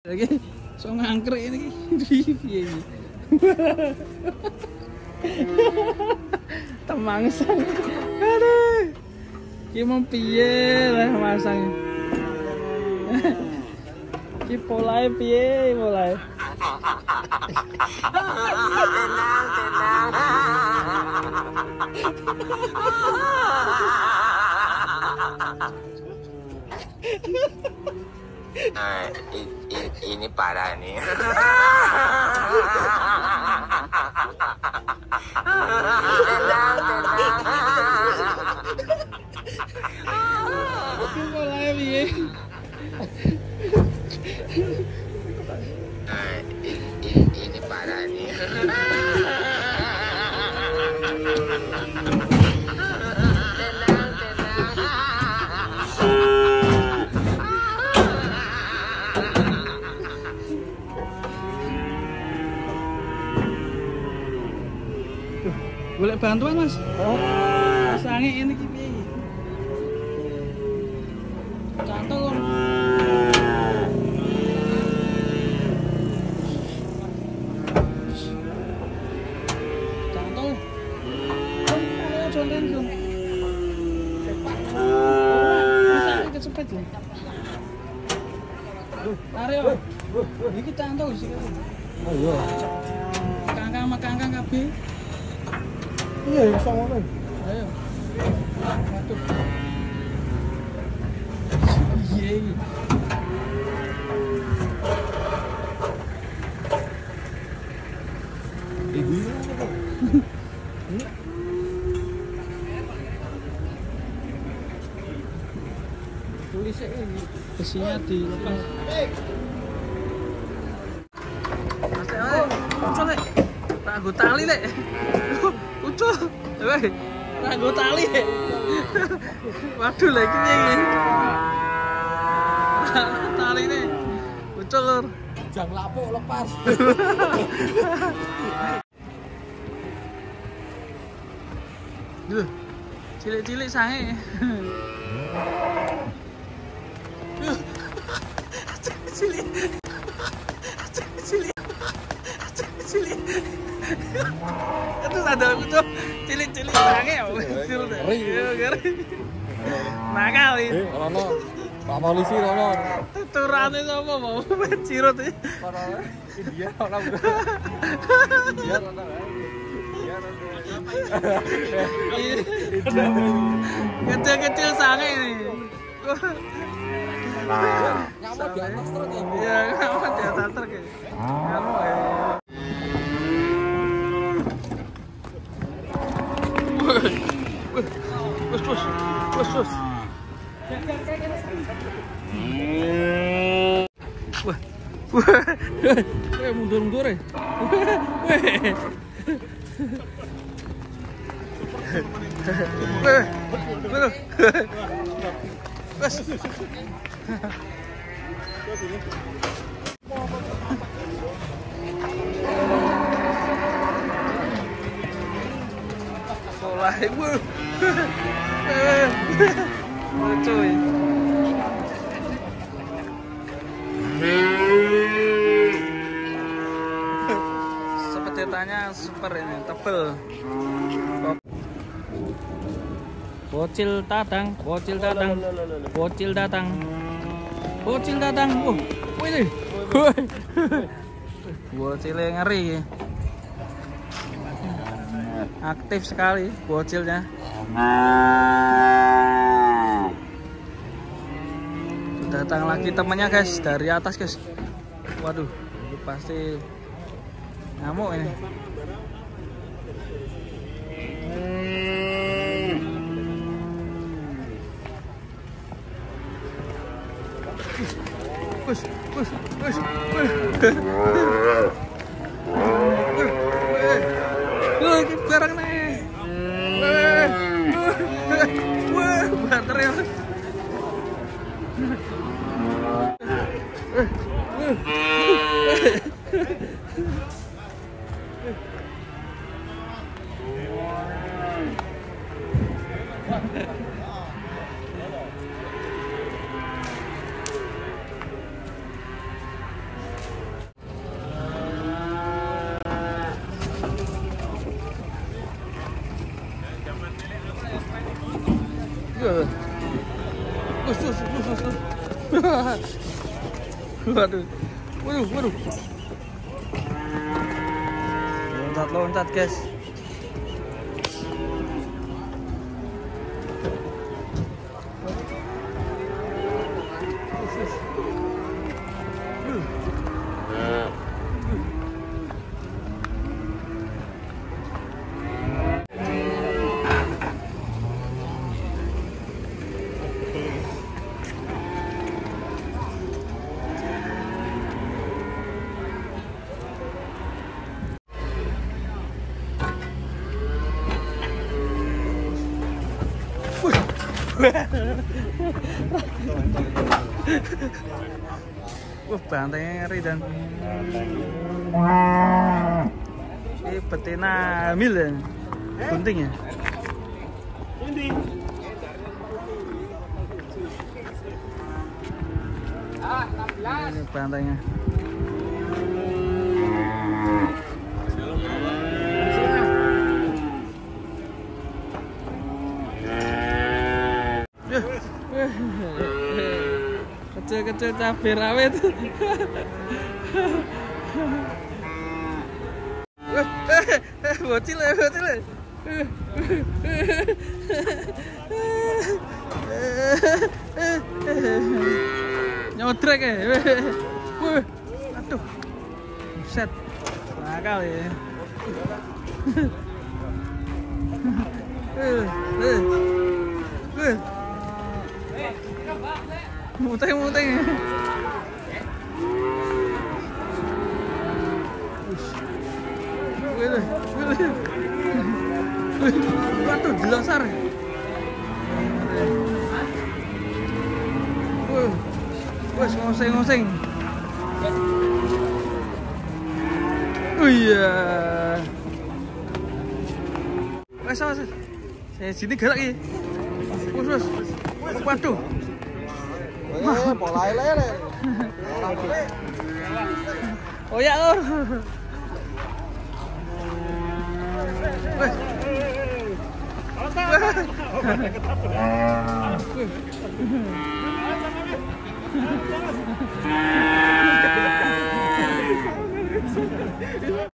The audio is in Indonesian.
Lagi so ngangkrek ini piye iki. Temang sang. Aduh. Ki mau piye lah masang. Ki polae piye polae. Ini parah nih. Ini parah nih. Boleh bantuan mas? Sange ini piye? Cantol. Cantol. Ayo conten dong. Bisa kecepet loh. Tarik. Iki cantol sih. Oh iya. Kangkang kabeh. Iya, bisa ngomong. Ayo. Waduh. Iya. Ibu ini apa? Tulisnya ini besinya dilepas. Ucul lek. Tak nggo tali lek. Ucul. Weh. Tak nggo tali. Waduh lagi iki. Tali ne. Ucul. Jang lapuk lepas. Duh. Cilik-cilik sange. Cilik. Itu sadar aku tuh cilik-cilik sange ya. Nakal iki. Rono. Pak polisi rono. Turane sapa mau cirut iki. Dia orang. Dia rono. Kecil-kecil sange ini. Nyawa di atas truk ya. Iya, nyawa di atas truk ya. Kamu ya. Wes. Wah, mundur ya. Wes. Mulai lucu ya. Sepedetannya super ini, tebel. Bocil datang. Wih. Bocilnya ngeri. Aktif sekali bocilnya. Datang lagi temannya guys dari atas guys. Waduh, ini pasti ngamuk ini. Push. Lagi barang nih. Wah, banter ya. Waduh. Waduh. Loncat guys. Wah, bantainya ngeri dan ini betina hamil ya, bunting ya. Ini bantainya. Kecil-kecil cabai rawit. Bocil. Nyodrek ya. Aduh. Buset. Nakal ya. Muteng. Waduh, jelasar. Wes ngoseng. Oh iya. Wes. Saya sini galak ya. Wes. Waduh. Mulai lele. Oh ya,